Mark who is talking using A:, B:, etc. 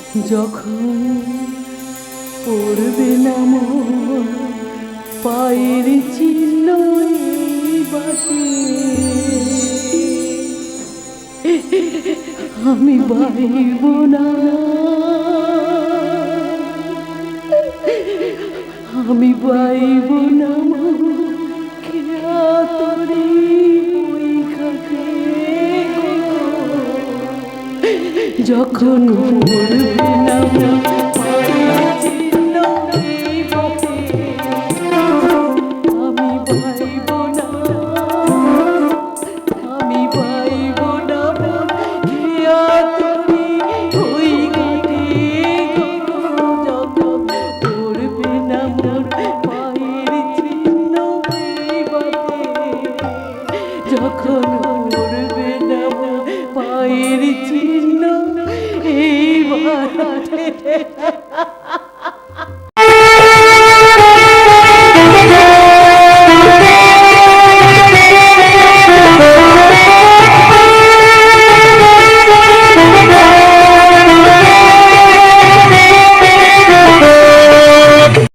A: যখন পড়বে না মোর পায়ের চিহ্ন এই বাটে, আমি বাইব না, আমি বাইব না খেয়া তরি ওই খাতে। যখন পড়বে না পায়ের চিহ্ন এই বাটে, আমি বাইব না, আমি বাইব না খেয়া তরি ওই ঘাটে। যখন পড়বে না মোর পায়ের চিহ্ন এই বাটে, যখন পড়বে না মোর পায়ের চিহ্ন এই বাটে।